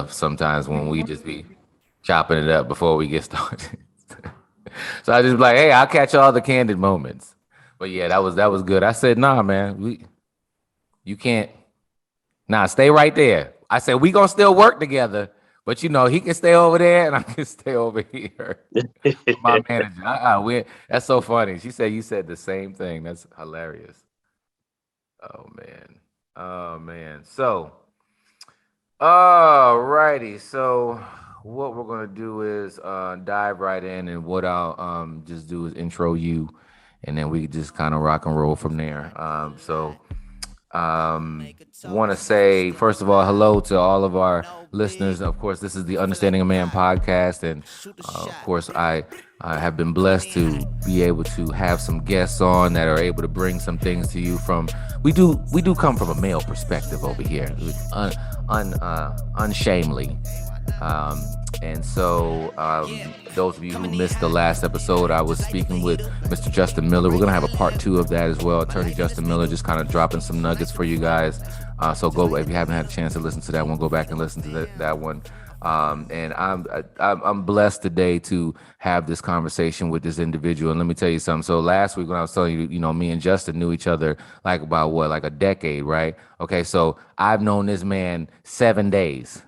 sometimes when we just be chopping it up before we get started. So I just be like, hey, I'll catch all the candid moments. But yeah, that was good. I said, nah, man, you can't. Nah, stay right there. I said we gonna still work together, but he can stay over there and I can stay over here. My manager. That's so funny. She said you said the same thing. That's hilarious. Oh man. Oh man. So, all righty. So what we're gonna do is dive right in, and what I'll just do is intro you, and then we just kind of rock and roll from there. Want to say first of all hello to all of our listeners. Of course, this is the Understanding a Man podcast, and of course, I have been blessed to be able to have some guests on that are able to bring some things to you from. We do come from a male perspective over here, unshamely. Um, and so, those of you who missed the last episode, I was speaking with Mr. Justin Miller. We're going to have a part two of that as well. Attorney Justin Miller just kind of dropping some nuggets for you guys. So go, if you haven't had a chance to listen to that one, go back and listen to that one. And I'm blessed today to have this conversation with this individual. And let me tell you something. So last week when I was telling you, me and Justin knew each other like about like a decade, right? Okay, so I've known this man 7 days.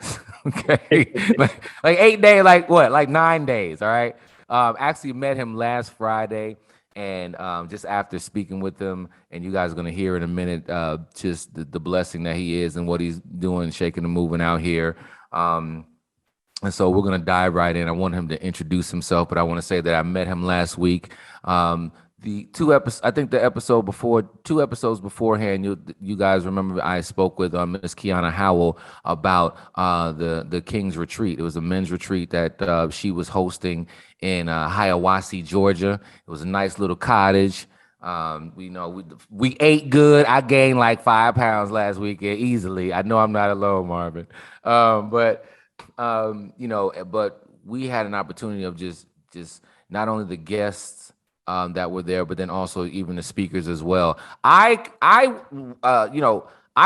Okay, like 8 days, like 9 days. All right. Actually met him last Friday. And just after speaking with him, and you guys are going to hear in a minute, just the blessing that he is and what he's doing, shaking and moving out here. And so we're going to dive right in. I want him to introduce himself, but I want to say that I met him last week. The I think the episode before, 2 episodes beforehand, you guys remember I spoke with Miss Kiana Howell about the King's Retreat. It was a men's retreat that she was hosting in Hiawassee, Georgia. It was a nice little cottage. We ate good. I gained like 5 pounds last weekend easily. I know I'm not alone, Marvin. But we had an opportunity of just not only the guests that were there, but then also even the speakers as well. I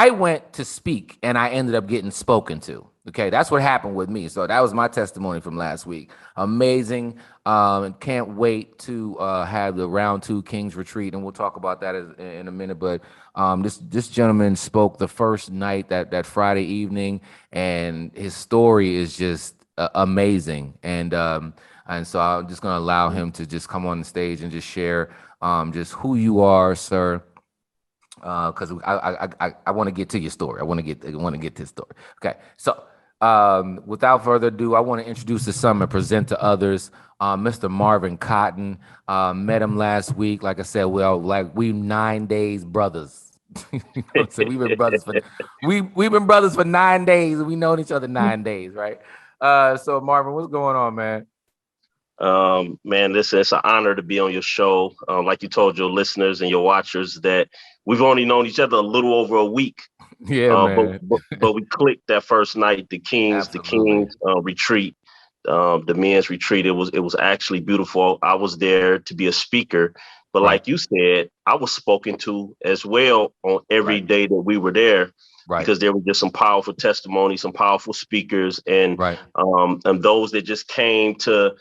went to speak and I ended up getting spoken to. Okay, that's what happened with me. So that was my testimony from last week. Amazing. And can't wait to have the round 2 King's Retreat, and we'll talk about that in a minute. But this gentleman spoke the first night, that Friday evening, and his story is just amazing. And so I'm just going to allow him to just come on the stage and just share just who you are, sir. Because I want to get to your story. I want to get to the story. Okay, so without further ado, I want to introduce to some and present to others Mr. Marvin Cotton. Met him last week. Like I said, we 9 days brothers. So we've been brothers we've been brothers for 9 days, and we known each other 9 days, right? So Marvin, what's going on, man? Man, it's an honor to be on your show. Like you told your listeners and your watchers that we've only known each other a little over a week. Yeah, man. But we clicked that first night, the King's retreat, the men's retreat. It was actually beautiful. I was there to be a speaker, but Right. like you said, I was spoken to as well on every day that we were there. Right. Because there were just some powerful testimonies, some powerful speakers, and those that just came to,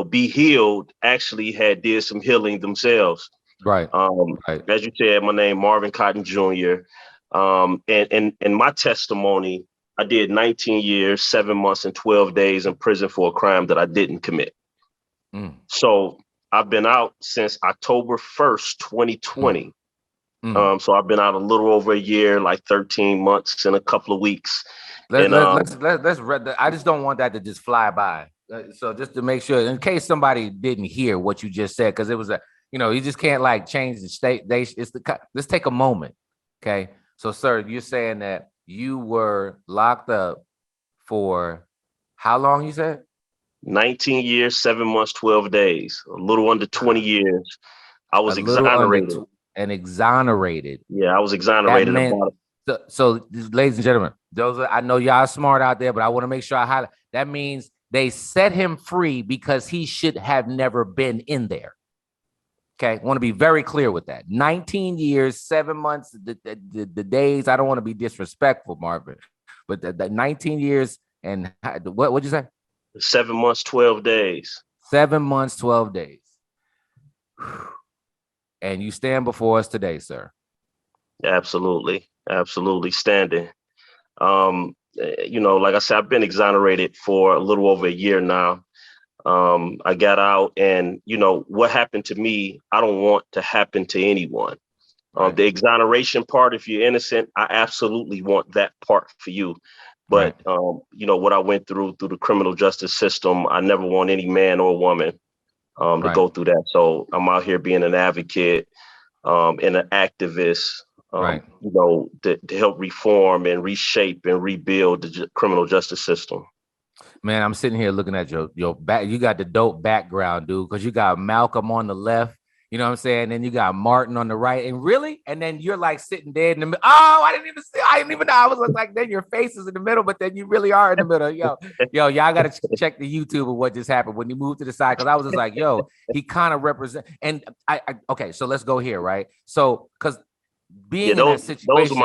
be healed actually did some healing themselves. Right. As you said, my name Marvin Cotton Jr. And my testimony, I did 19 years, 7 months, and 12 days in prison for a crime that I didn't commit. So I've been out since October 1st, 2020. So I've been out a little over a year, like 13 months and a couple of weeks. Let's read that. I just don't want that to just fly by. So just to make sure, in case somebody didn't hear what you just said, because it was you just can't like change the state. Let's take a moment. Okay. So, sir, you're saying that you were locked up for how long, you said? 19 years, 7 months, 12 days, a little under 20 years. I was exonerated. Exonerated. Yeah, I was exonerated. So, ladies and gentlemen, I know y'all smart out there, but I want to make sure I highlight. That means they set him free because he should have never been in there. Okay, I want to be very clear with that. 19 years, 7 months, the days. I don't want to be disrespectful, Marvin, but the 19 years what'd you say? 7 months, 12 days. 7 months, 12 days. And you stand before us today, sir. Absolutely. Absolutely. Standing. Like I said, I've been exonerated for a little over a year now. I got out, and what happened to me, I don't want to happen to anyone. Right. The exoneration part, if you're innocent, I absolutely want that part for you. But, what I went through the criminal justice system, I never want any man or woman to go through that. So I'm out here being an advocate and an activist, to help reform and reshape and rebuild the criminal justice system. Man, I'm sitting here looking at your back. You got the dope background, dude, because you got Malcolm on the left. You know what I'm saying? Then you got Martin on the right. And then you're like sitting dead in the middle. Oh, I didn't even know. I was like, then your face is in the middle, but then you really are in the middle. Yo, y'all got to check the YouTube of what just happened when you moved to the side. Cause I was just like, yo, he kind of represents. And okay, so let's go here, right? So, cause being in that situation,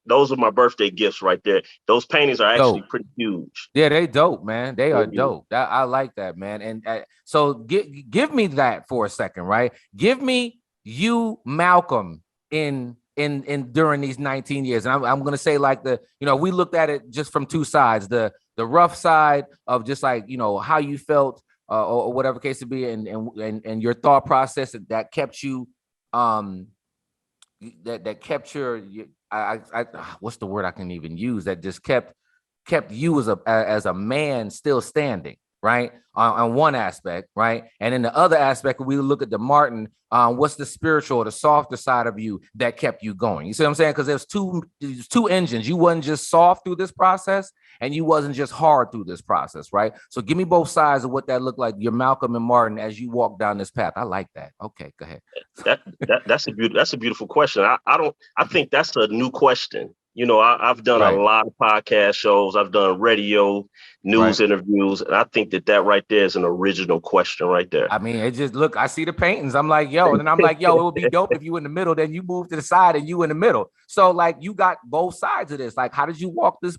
those are my birthday gifts right there. Those paintings are actually pretty huge. Yeah, they dope, man. They are dope. I like that, man. And so give me that for a second, right? Give me you, Malcolm, in during these 19 years. And I'm gonna say, like, we looked at it just from two sides: the rough side of just like how you felt, or whatever case it be, and your thought process that kept you that kept your what's the word I can even use, that just kept you as a man still standing, right, on one aspect, right? And in the other aspect, we look at the Martin, what's the spiritual or the softer side of you that kept you going? You see what I'm saying? Because there's two engines. You wasn't just soft through this process, and you wasn't just hard through this process, right? So give me both sides of what that looked like, your Malcolm and Martin, as you walk down this path. I like that. Okay, go ahead. That's a beautiful question. I think that's a new question. I've done a lot of podcast shows. I've done radio, news interviews, and I think that right there is an original question right there. I mean, it just look. I see the paintings. I'm like, yo, and then I'm like, yo, it would be dope if you in the middle. Then you move to the side, and you in the middle. So, like, you got both sides of this. Like, how did you walk this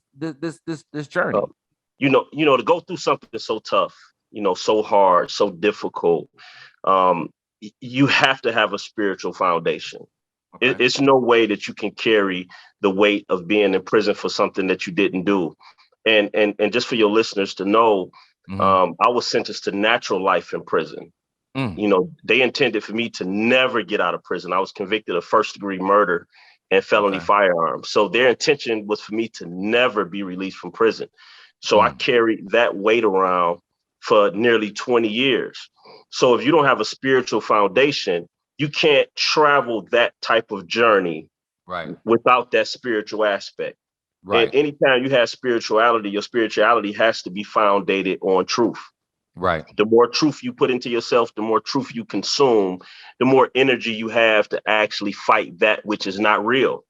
journey? To go through something so tough, so hard, so difficult. You have to have a spiritual foundation. Okay. It's no way that you can carry the weight of being in prison for something that you didn't do. And just for your listeners to know, I was sentenced to natural life in prison. They intended for me to never get out of prison. I was convicted of first-degree murder and felony firearms. So their intention was for me to never be released from prison. So I carried that weight around for nearly 20 years. So if you don't have a spiritual foundation, you can't travel that type of journey without that spiritual aspect. Right. And anytime you have spirituality, your spirituality has to be founded on truth. Right. The more truth you put into yourself, the more truth you consume, the more energy you have to actually fight that which is not real.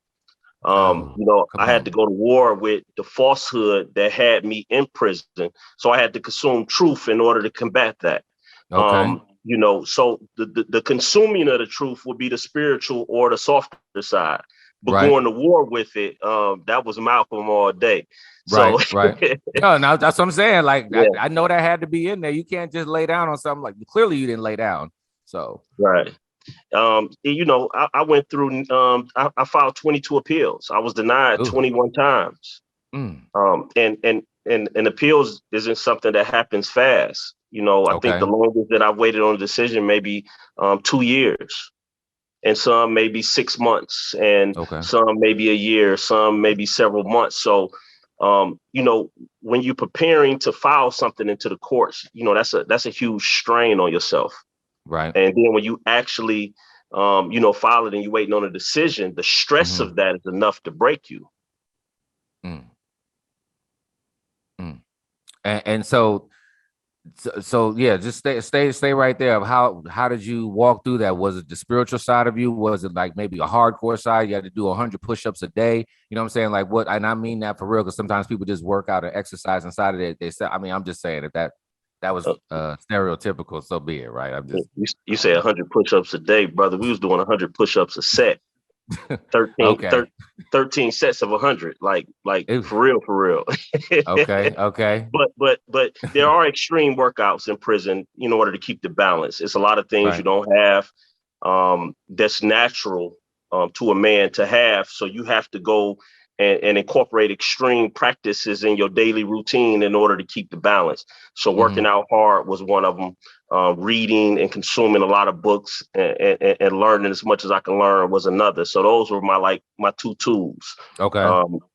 I had to go to war with the falsehood that had me in prison. So I had to consume truth in order to combat that. Okay. So the consuming of the truth would be the spiritual or the softer side. But going to war with it, that was Malcolm all day. So, right. No, that's what I'm saying. Like, I know that had to be in there. You can't just lay down on something. Like, clearly you didn't lay down. So right. I went through. I filed 22 appeals. I was denied 21 times. And appeals isn't something that happens fast. I think the longest that I've waited on a decision maybe 2 years, and some maybe 6 months, and some maybe a year, some maybe several months. So, when you're preparing to file something into the courts, that's a huge strain on yourself. Right. And then when you actually, file it and you're waiting on a decision, the stress of that is enough to break you. And so yeah, just stay right there. How did you walk through that? Was it the spiritual side of you? Was it like maybe a hardcore side? You had to do 100 push-ups a day. You know what I'm saying? Like what? And I mean that for real, because sometimes people just work out or exercise inside of it. They say, I mean, I'm just saying that was stereotypical. So be it, right? I'm just you say 100 push-ups a day, brother. We was doing 100 push-ups a set. 13, Okay. 13 sets of 100, like Oof. for real. Okay. Okay. But there are extreme workouts in prison in order to keep the balance. It's a lot of things you Right. don't have that's natural to a man to have. So you have to go and incorporate extreme practices in your daily routine in order to keep the balance. So working Hmm. out hard was one of them. Reading and consuming a lot of books and learning as much as I can learn was another. So those were my two tools. Okay.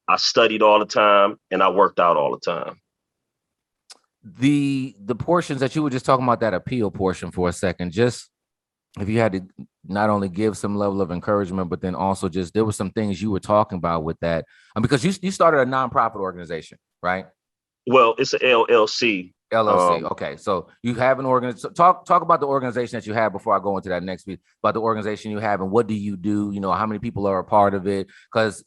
I studied all the time and I worked out all the time. The portions that you were just talking about, that appeal portion for a second, just if you had to not only give some level of encouragement, but then also just there were some things you were talking about with that, because you started a nonprofit organization, right? Well, it's an LLC. LLC. Um, Okay, so you have an organization. Talk about the organization that you have before I go into that next week. About the organization you have and what do you do? You know, how many people are a part of it? Because,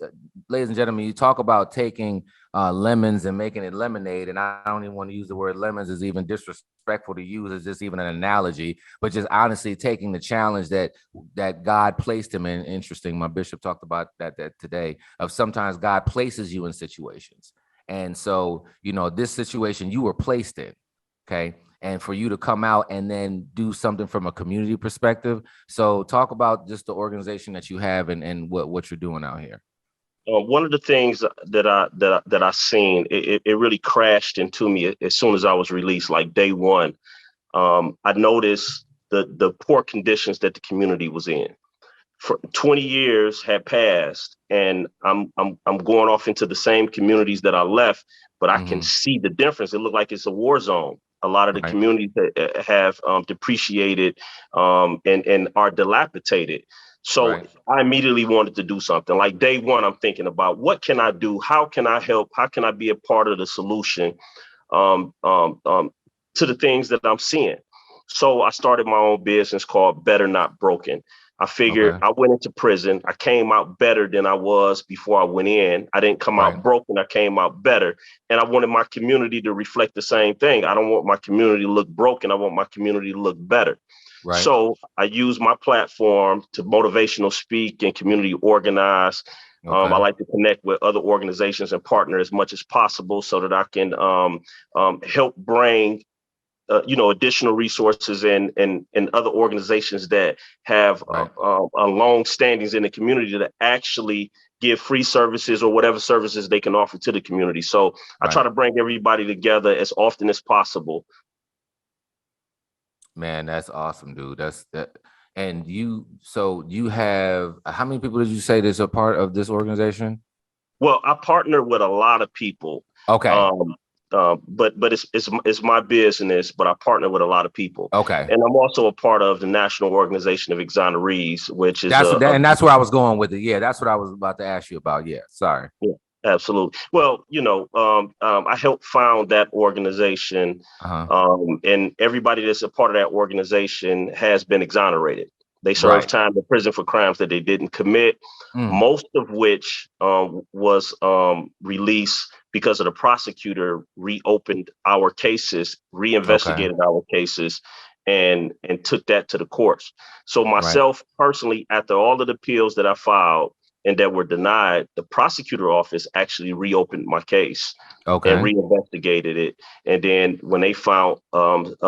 ladies and gentlemen, you talk about taking lemons and making it lemonade, and I don't even want to use the word lemons is even disrespectful to use. It's just even an analogy, but just honestly taking the challenge that God placed him in. Interesting. My bishop talked about that today. Of sometimes God places you in situations. And so, this situation you were placed in, okay? And for you to come out and then do something from a community perspective. So talk about just the organization that you have and what you're doing out here. one of the things that I seen, it really crashed into me as soon as I was released, like day one. I noticed the poor conditions that the community was in. For 20 years had passed, and I'm going off into the same communities that I left, but I can Mm-hmm. see the difference. It looked like it's a war zone. A lot of the Right. communities that have depreciated and are dilapidated. So Right. I immediately wanted to do something. Like day one, I'm thinking about what can I do? How can I help? How can I be a part of the solution um, um, um, to the things that I'm seeing? So I started my own business called Better Not Broken. I figured Okay. I went into prison. I came out better than I was before I went in. I didn't come Right. out broken. I came out better. And I wanted my community to reflect the same thing. I don't want my community to look broken. I want my community to look better. Right. So I use my platform to motivational speak and community organize. I Okay. like to connect with other organizations and partner as much as possible so that I can help bring additional resources and other organizations that have Right. a long standings in the community that actually give free services or whatever services they can offer to the community. So I try Right. to bring everybody together as often as possible. Man, that's awesome, dude. That's that. And so you have how many people did you say is a part of this organization? Well, I partner with a lot of people. Okay. Um, but it's my business, but I partner with a lot of people. Okay. And I'm also a part of the National Organization of Exonerees, which is That's what and that's where I was going with it. Yeah, that's what I was about to ask you about. Yeah. Sorry. yeah, absolutely. Well, I helped found that organization, Uh-huh. and everybody that's a part of that organization has been exonerated. They served Right. time in prison for crimes that they didn't commit, Mm. most of which was released because of the prosecutor reopened our cases, Okay. reinvestigated our cases, and took that to the courts. So Right. myself personally, after all of the appeals that I filed and that were denied, the prosecutor office actually reopened my case and Okay. reinvestigated it. And then when they found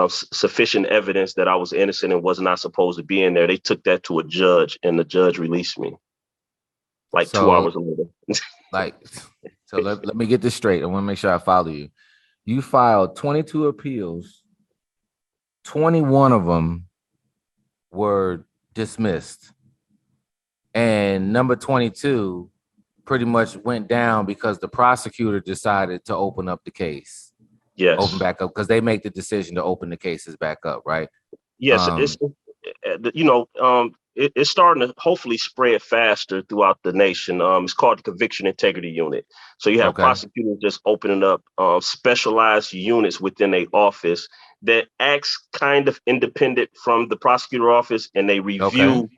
sufficient evidence that I was innocent and was not supposed to be in there, they took that to a judge, and the judge released me like two So hours later. like so let me get this straight. I want to make sure I follow you. You filed 22 appeals, 21 of them were dismissed. And number 22 pretty much went down because the prosecutor decided to open up the case, open Yes. back up because they make the decision to open the cases back up, right? Yes, Um, it's starting to hopefully spread faster throughout the nation. It's called the Conviction Integrity Unit. So you have okay, prosecutors just opening up specialized units within a office that acts kind of independent from the prosecutor office, and they okay, review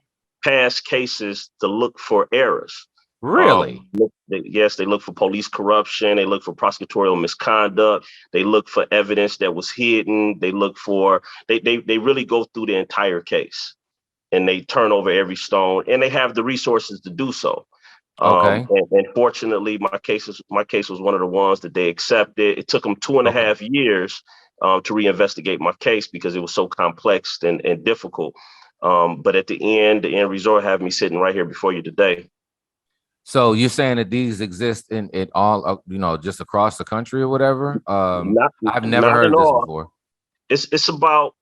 past cases to look for errors. really? Yes, they look for police corruption. They look for prosecutorial misconduct. They look for evidence that was hidden. They look for they really go through the entire case. and they turn over every stone, and they have the resources to do so. Okay. And fortunately, my case was one of the ones that they accepted. It took them 2.5 years to reinvestigate my case because it was so complex and difficult. But at the end result have me sitting right here before you today. So you're saying that these exist in all, just across the country or whatever? Not I've never not heard at of this all. before. It's about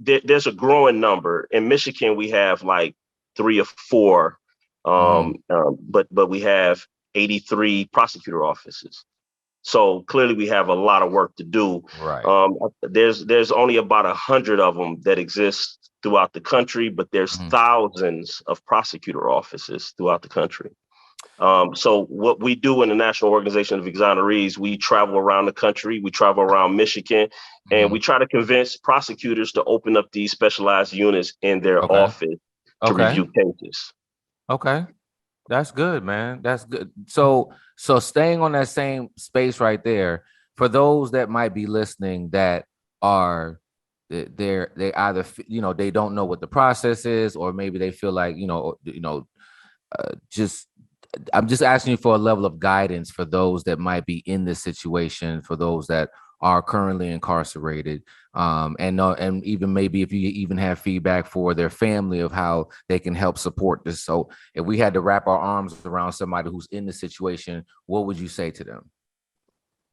there's a growing number in Michigan. We have like 3 or 4, Hmm. but we have 83 prosecutor offices. So clearly, we have a lot of work to do. Right. There's only about 100 of them that exist throughout the country, but there's Hmm. thousands of prosecutor offices throughout the country. So what we do in the National Organization of Exonerees, we travel around the country, we travel around Michigan, and Hmm. we try to convince prosecutors to open up these specialized units in their Okay. office to Okay. review cases. Okay. That's good, man. That's good. So staying on that same space right there, for those that might be listening that are they either they don't know what the process is, or maybe they feel like just I'm just asking you for a level of guidance for those that might be in this situation, for those that are currently incarcerated, and even maybe if you even have feedback for their family of how they can help support this. So, if we had to wrap our arms around somebody who's in the situation, what would you say to them?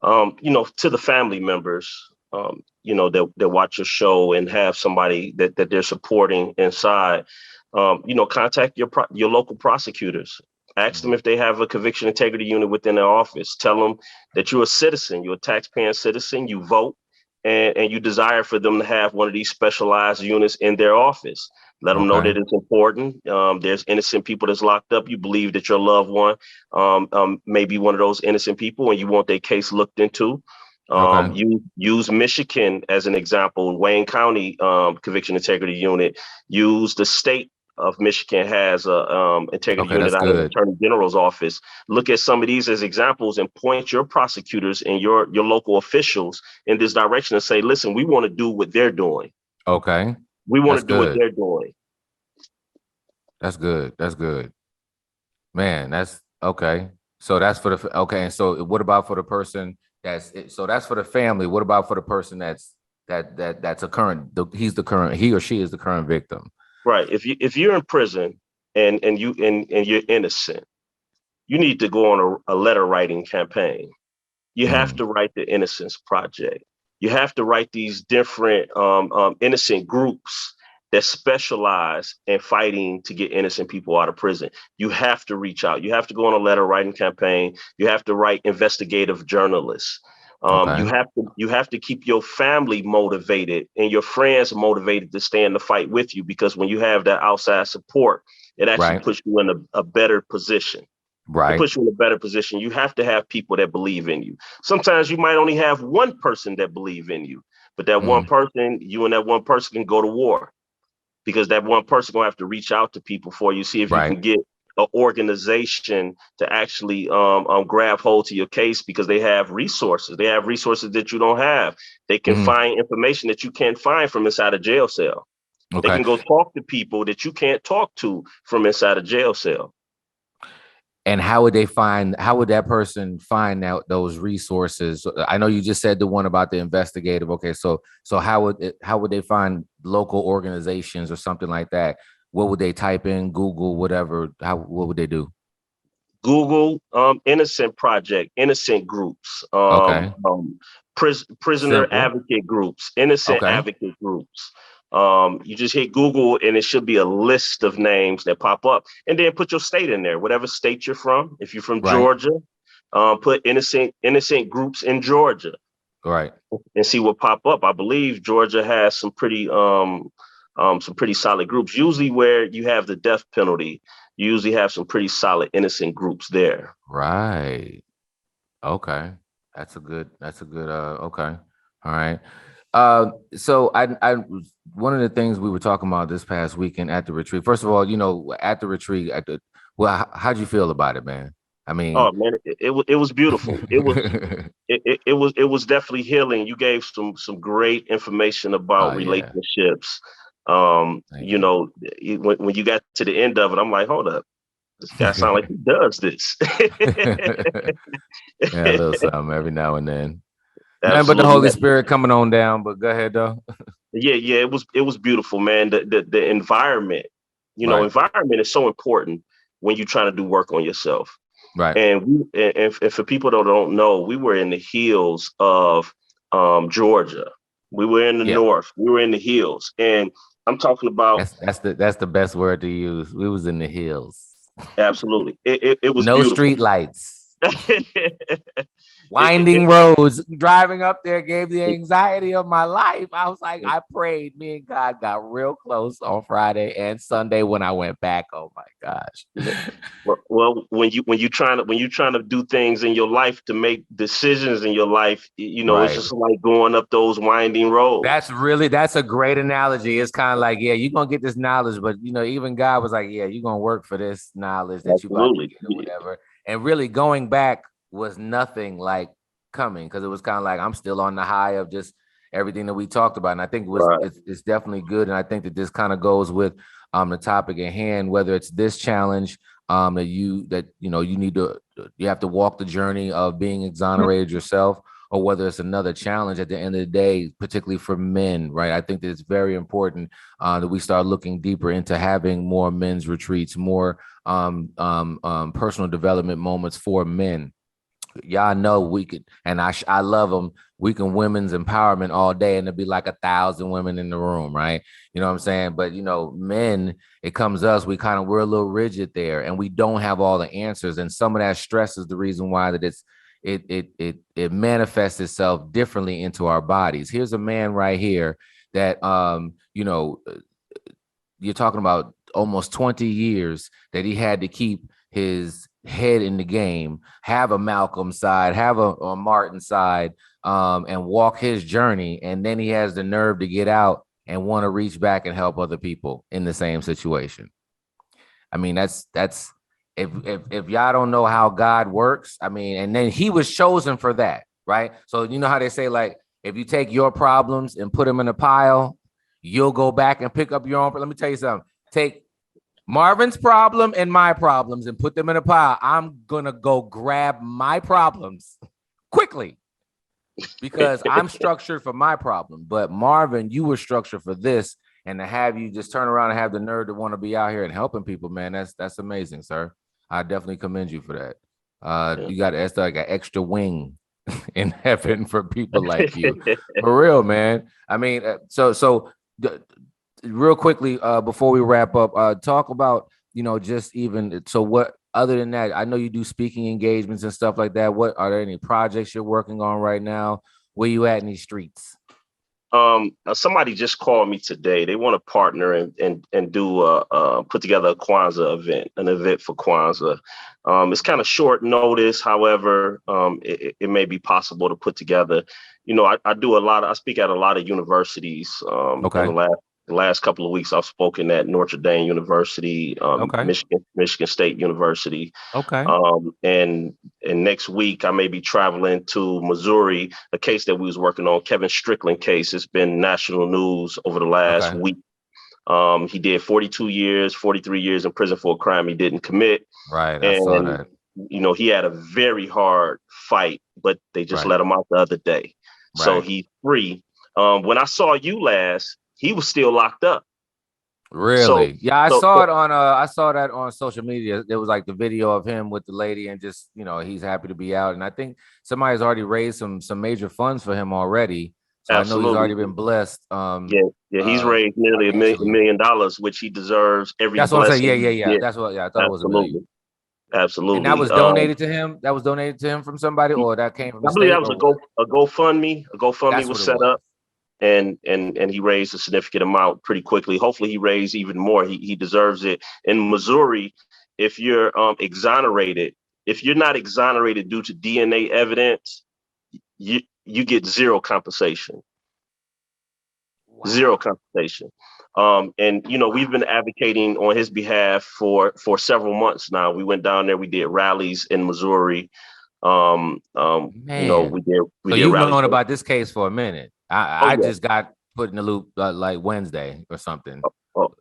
To the family members, that watch your show and have somebody that they're supporting inside, contact your local prosecutors. Ask them Mhm. if they have a conviction integrity unit within their office. Tell them that you're a citizen, you're a taxpaying citizen, you vote, and you desire for them to have one of these specialized units in their office. Let them know Okay. that it's important. There's innocent people that's locked up. You believe that your loved one may be one of those innocent people, and you want their case looked into. Okay. You use Michigan as an example. Wayne County Conviction Integrity Unit. Use the state of Michigan has a integrity Okay. unit That's out of the good. Attorney General's office. Look at some of these as examples and point your prosecutors and your local officials in this direction and say, listen, we want to do what they're doing. Okay. We want That's to do what good. they're doing. That's good. That's good. Man, that's okay. So that's for the okay. And so what about for the person so that's for the family. What about for the person that's a current he or she is the current victim? Right. If you're in prison and you're innocent, you need to go on a letter writing campaign. You have Mm, to write the Innocence Project. You have to write these different innocent groups that specialize in fighting to get innocent people out of prison. You have to reach out. You have to go on a letter writing campaign. You have to write investigative journalists. okay. You have to keep your family motivated and your friends motivated to stay in the fight with you, because when you have that outside support, it actually Right. puts you in a better position. It Right. puts you in a better position. You have to have people that believe in you. Sometimes you might only have one person that believe in you, but that one Mm, person, you and that one person can go to war, because that one person gonna have to reach out to people for you, see if you right. can get an organization to actually grab hold to your case, because they have resources. They have resources that you don't have. They can Mm, find information that you can't find from inside a jail cell. They okay. can go talk to people that you can't talk to from inside a jail cell. And how would that person find out those resources? I know you just said the one about the investigative. Okay, so how would they find local organizations or something like that? What would they type in? Google, whatever. What would they do? Google Innocent Project, innocent groups, Okay. prisoner Simple. advocate groups, innocent Okay. advocate groups. You just hit Google and it should be a list of names that pop up, and then put your state in there, whatever state you're from. If you're from Right. Georgia, put innocent groups in Georgia Right. and see what pop up. I believe Georgia has some pretty solid groups. Usually where you have the death penalty, you usually have some pretty solid innocent groups there. Right. Okay. That's a good okay. All right. So I one of the things we were talking about this past weekend at the retreat. First of all, at the retreat how'd you feel about it, man? I mean, Oh man, it was beautiful. It was definitely healing. You gave some great information about oh yeah. relationships. You know, when you got to the end of it, I'm like, hold up, this guy sounds like he does this. Yeah, a little something every now and then. Nothing but the Holy Absolutely. Spirit coming on down. But go ahead though. Yeah, it was beautiful, man. The environment, you know, Right. environment is so important when you're trying to do work on yourself. Right. And for people that don't know, we were in the hills of Georgia. We were in the Yeah. north. We were in the hills, and I'm talking about That's the best word to use. We was in the hills. absolutely. It was No beautiful. street lights. it, Winding roads. Driving up there gave the anxiety of my life. I was like, I prayed. Me and God got real close on Friday and Sunday when I went back. Oh my gosh. well, when you're trying to do things in your life to make decisions in your life, you know, it's Right. just like going up those winding roads. That's a great analogy. It's kind of like, yeah, you're gonna get this knowledge, but you know, even God was like, yeah, you're gonna work for this knowledge that you about to Absolutely. get or whatever. And really going back was nothing like coming because it was kind of like I'm still on the high of just everything that we talked about. And I think Right. it's definitely good. And I think that this kind of goes with the topic at hand, whether it's this challenge that you need to you have to walk the journey of being exonerated yourself, or whether it's another challenge at the end of the day, particularly for men, right? I think that it's very important that we start looking deeper into having more men's retreats, more personal development moments for men. Y'all know we could, and I love them. We can women's empowerment all day, and there'll be like 1,000 women in the room, right? You know what I'm saying? But you know, men, it comes us, we're a little rigid there, and we don't have all the answers. And some of that stress is the reason why that it manifests itself differently into our bodies. Here's a man right here that you're talking about almost 20 years that he had to keep his head in the game, have a Malcolm side, have a Martin side, and walk his journey. And then he has the nerve to get out and want to reach back and help other people in the same situation. I mean, that's if y'all don't know how God works, I mean, and then he was chosen for that, right? So you know how they say, like, if you take your problems and put them in a pile, you'll go back and pick up your own. Let me tell you something. Take Marvin's problem and my problems and put them in a pile. I'm gonna go grab my problems quickly because I'm structured for my problem. But Marvin, you were structured for this, and to have you just turn around and have the nerve to want to be out here and helping people, man, that's amazing, sir. I definitely commend you for that. You got that's like an extra wing in heaven for people like you, for real, man. I mean, real quickly, before we wrap up, talk about just even so. What other than that? I know you do speaking engagements and stuff like that. What are there any projects you're working on right now? Where you at in these streets? Somebody just called me today. They want to partner and do put together a Kwanzaa event, an event for Kwanzaa. It's kind of short notice. However, it may be possible to put together. You know, I speak at a lot of universities. Okay. In the last couple of weeks, I've spoken at Notre Dame University, Okay. Michigan State University. Okay. And next week I may be traveling to Missouri, a case that we was working on, Kevin Strickland case. It's been national news over the last week. He did 42 years, 43 years in prison for a crime he didn't commit. Right. I saw that. You know, he had a very hard fight, but they just let him out the other day. Right. So he's free. When I saw you last, he was still locked up. Really? So, yeah, I saw it on I saw that on social media. There was like the video of him with the lady and just, he's happy to be out. And I think somebody's already raised some major funds for him already. So absolutely. I know he's already been blessed. He's raised nearly $1 million, which he deserves every That's blessing. What I'm saying. Yeah. That's what I thought it was $1 million. Absolutely. And that was donated to him. That was donated to him from somebody, or that came from the state. I believe that was a GoFundMe. A GoFundMe was set up. And he raised a significant amount pretty quickly. Hopefully he raised even more. He deserves it. In Missouri, if you're exonerated, if you're not exonerated due to DNA evidence, you get zero compensation. Wow. Zero compensation. And we've been advocating on his behalf for several months now. We went down there, we did rallies in Missouri. Man. We did you've known about this case for a minute. I just got put in the loop like Wednesday or something.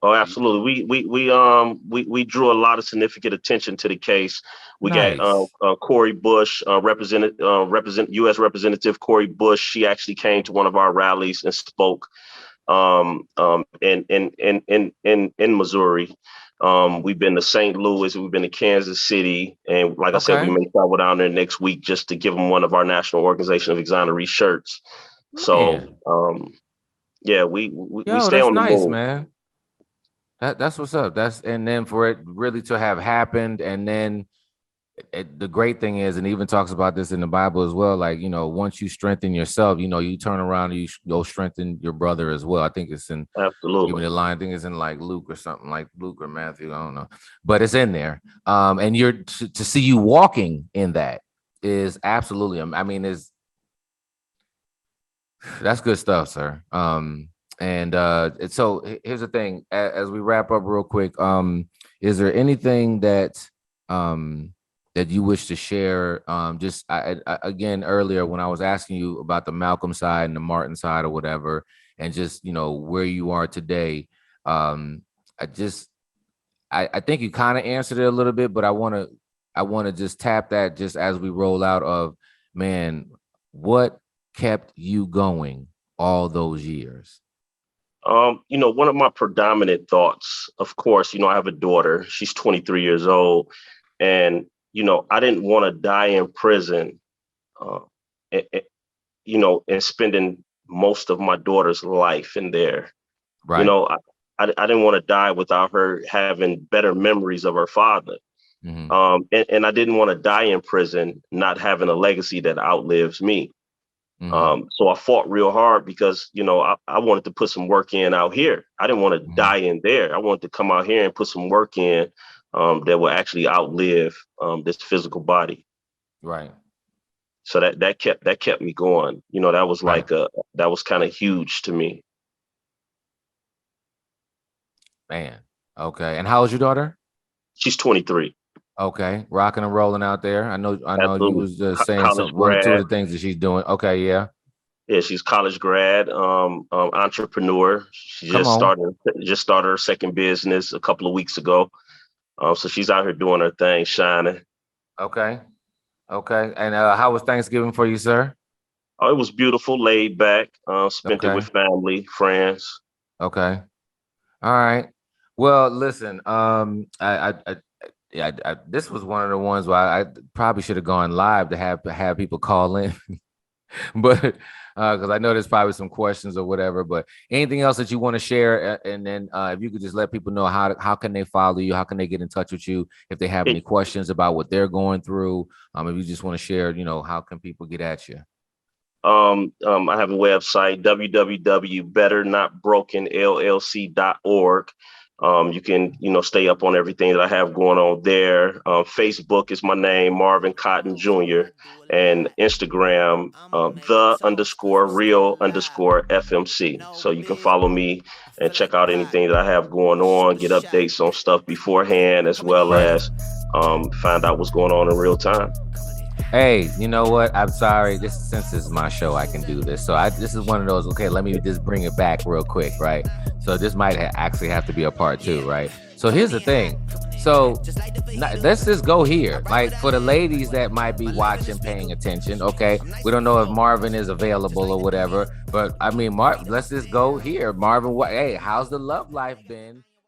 Absolutely. We drew a lot of significant attention to the case. We got Nice. Corey Bush, represent U.S. Representative Corey Bush. She actually came to one of our rallies and spoke in Missouri. We've been to St. Louis, we've been to Kansas City, and like I said, we may travel down there next week just to give them one of our National Organization of Exonerees shirts. So, yeah, we stay on the nice, move. Man. That's what's up. And then for it really to have happened, and then the great thing is, and even talks about this in the Bible as well, like, once you strengthen yourself, you turn around and you go strengthen your brother as well. I think it's in even the line. I think it's in like Luke or something, like Luke or Matthew. I don't know, but it's in there. And to see you walking in that is absolutely, I mean, that's good stuff, sir. And so here's the thing, as we wrap up real quick, is there anything that that you wish to share? Again, earlier when I was asking you about the Malcolm side and the Martin side or whatever, and just, where you are today, I think you kind of answered it a little bit, but I want to just tap that just as we roll out of, man, what kept you going all those years? One of my predominant thoughts, of course, I have a daughter. She's 23 years old. And, I didn't want to die in prison, and spending most of my daughter's life in there. Right. I didn't want to die without her having better memories of her father. Mm-hmm. And I didn't want to die in prison not having a legacy that outlives me. Mm-hmm. So I fought real hard because, I wanted to put some work in out here. I didn't want to die in there. I wanted to come out here and put some work in that will actually outlive this physical body. Right. So that kept me going. That was like that was kind of huge to me. Man. Okay. And how old is your daughter? She's 23. Okay, rocking and rolling out there. I know. Absolutely. You was saying one or two of the things that she's doing. Okay, yeah. Yeah, she's college grad, entrepreneur. She just started her second business a couple of weeks ago. So she's out here doing her thing, shining. Okay. And how was Thanksgiving for you, sir? Oh, it was beautiful, laid back. Spent it with family, friends. Okay. All right. Well, listen. This was one of the ones where I probably should have gone live to have people call in, but because I know there's probably some questions or whatever. But anything else that you want to share, and then if you could just let people know how can they follow you, how can they get in touch with you if they have any questions about what they're going through. If you just want to share, how can people get at you? I have a website, www.betternotbrokenllc.org. You can, stay up on everything that I have going on there. Facebook is my name, Marvin Cotton Jr. And Instagram, _real_FMC. So you can follow me and check out anything that I have going on, get updates on stuff beforehand, as well as find out what's going on in real time. Hey, you know what? I'm sorry. Since this is my show, I can do this. So this is one of those, okay, let me just bring it back real quick, right? So this might actually have to be a part 2, right? So here's the thing. So let's just go here. Like for the ladies that might be watching, paying attention, okay? We don't know if Marvin is available or whatever, but I mean, let's just go here. Marvin, hey, how's the love life been